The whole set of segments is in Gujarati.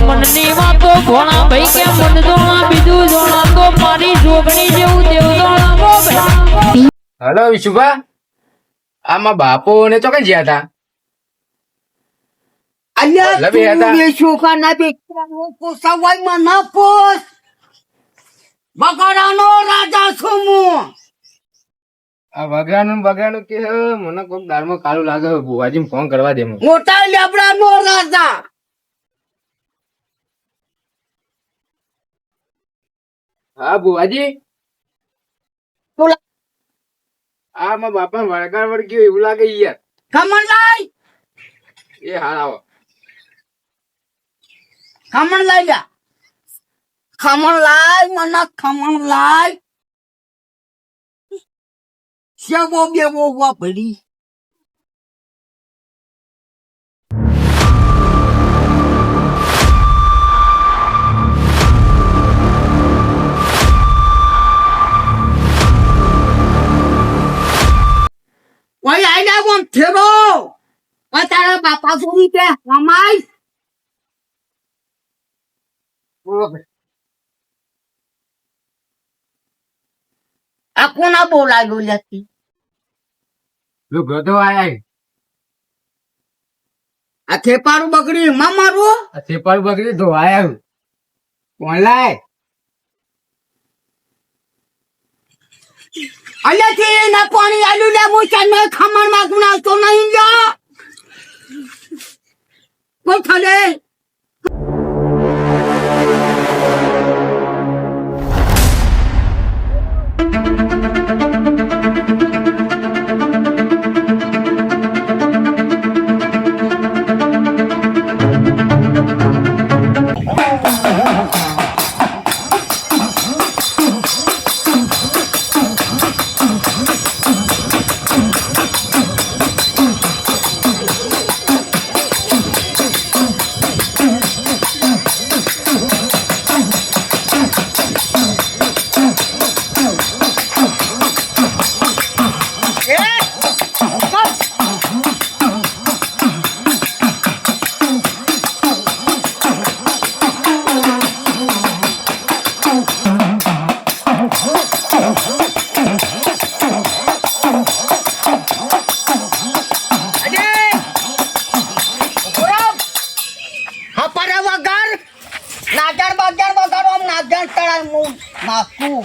મનની વાતો ભોળા ભાઈ કે મન જોણા બીજું જોણા તો મારી જોગણી જેવું દેવ જોણા ભાઈ. હલો વિશુભા, આમાં બાપો ને તો કઈ ગયા હતા? અલ્યા લબી હતા. તું બે છોકરા ના બે સવાઈમાં ના પોસ બગાડાનો રાજા છું હું. આ વગરાનું કે મને કોઈક દાળમાં કાળું લાગે. બુવાજી ફોન કરવા દે. મોટા લેબડાનો રાજા. હા બુવાજી, બોલા. આ મારા બાપા વળગાડ વળગ્યું એવું લાગે યાર. ખમણ લાય, એ હાલ આવો. ખમણ લાય જા. ખમણ લાય મને ખમણ લાય. સેવો બેવો વાપરી. ઓય આઈ જા કોમ થેરો. ઓય તારા બાપા જોડી કે રમાય. આ કોના બોલાયો લેતી? ગધો આયા. આ થેપારું બગડી માં મારું. આ સેપાળું બકરી ધોવાયા. કોણ લાય? અલ્યાથી ના પાણી આલુ લે હું ચાને ખમણ માં ગુણાવતો નહીં જા. કોઈ થલે નાગર વગાડો આમ નાગર તળાવ હું નાખું.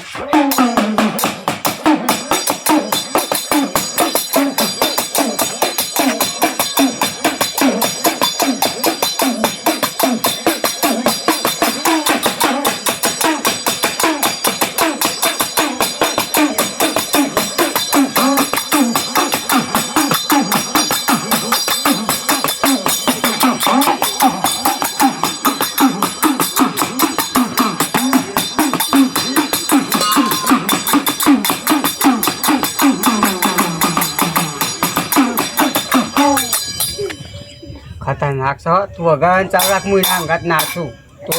ખતરનાક છો તું. વગર 4 લાખ હું એના અંગાત નાખું તો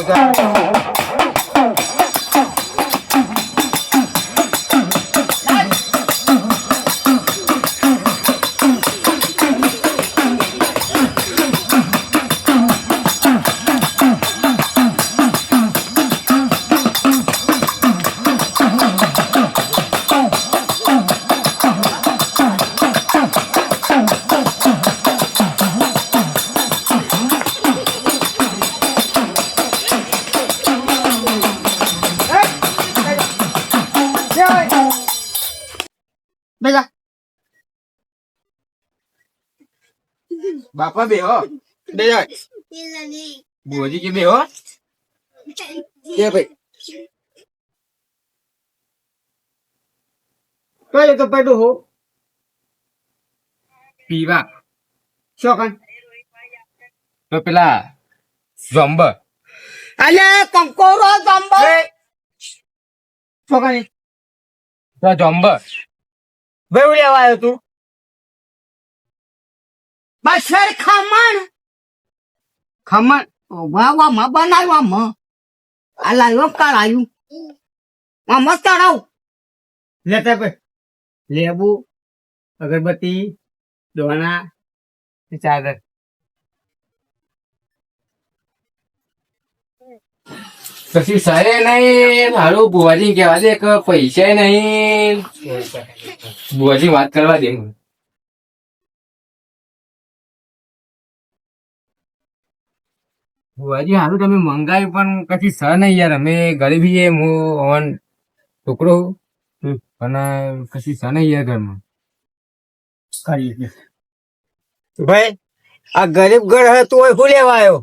બેજા બાપા બેહો. બે જાય. બુવાજી કે બેહો. કે ભાઈ કઈ તો પેટું હો પીવા શોકન તો પેલા ઝંબ અલે કંકોરો જંબો શોકન ઝંબ ભાઈ લેવા આવ્યો તું. બસર ખમણ ખમણ વાવામાં બનાવવામાં આ લાવ્યો કરાયું આ મસ્ત તળાવ લેતા કોઈ લેબુ અગરબત્તી દોણા ચાદર કશી સરે નહીં હારું ભુવાજી કહેવા દે કે પૈસા નહીં ભુવાજી વાત કરવા દે મને. ભુવાજી હારું તમે મંગાવ્યું પણ કશી સર નહીં યાર અમે ગરીબી છે હું હવન છોકરો છું પણ કશી સર નહીં યાર ઘરમાં. ભાઈ આ ગરીબ ઘર હે તું શું લેવા આવ્યો?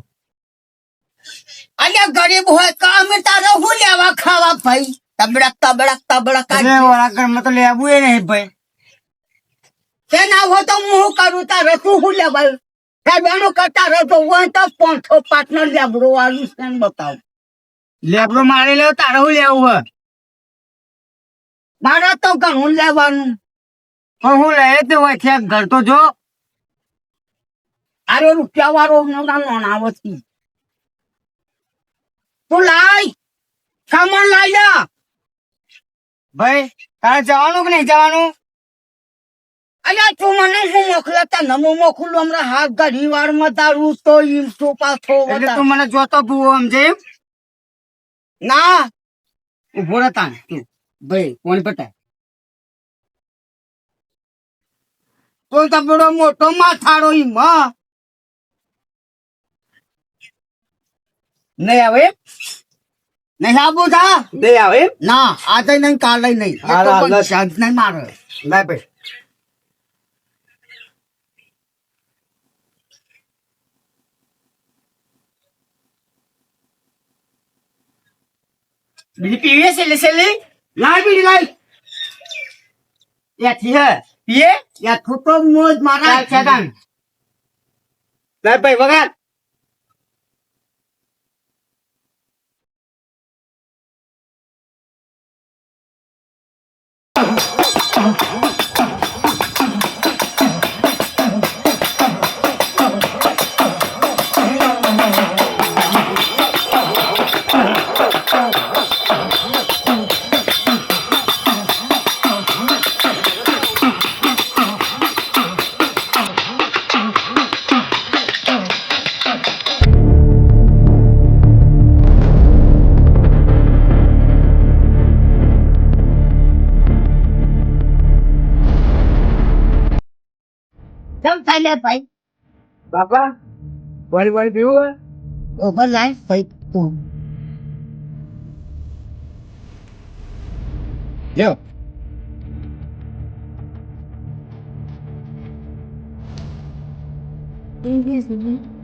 અલ્યા ગરીબ હોય તો અમે તારે શું લેવા ખાવા ભાઈ? તબડક તબડક તબડક એટલે ઓલા ઘરમાં તો લેવું એ નહીં ભાઈ. તે ના હોય તો હું શું કરું? તારે શું લેવાય? બેનો કરતા રહો તો હોય તો 500 પાર્ટનર લેબરો વાળું છે ને બતાવ. લેબરો મારે લેવો તારે શું લેવું હે? મારે તો ઘણું લેવાનું. પણ હું લઈ તે હોય છે ઘર તો જો. અરે રૂપિયા વાળો નાણાવતી તું લાય સામાન લાઈ જા. ભાઈ તારે જવાનું કે નહીં જવાનું? અલ્યા તું મને શું મોકલે? તને હું મોકલું હમણાં હાથ ઘડી વાર માં તારું તો ઈમ શું પાછો એટલે તું મને જોતો ભૂવો સમજે એમ? ના ઉભો રહેતા તું ભાઈ કોણ પટાય તો તબડો મોટો માથાડો ઈમ નહીં આવે નહીં આવું થા દે આવે એમ? ના આજે નહીં કાલે નહીં શાંત નહીં મારે. લાય ભાઈ બીજી પીવી છે લેસેલી લાય બીડી લાય યાથી હે પીએ યા થૂતો મોજ મારા છેદાન લાય ભાઈ વગાડ ચમ થાય લે ભાઈ બાપા વાળી વાળી પીવું હે? ઓભર લાય ભાઈ તું લ્યો Excuse me.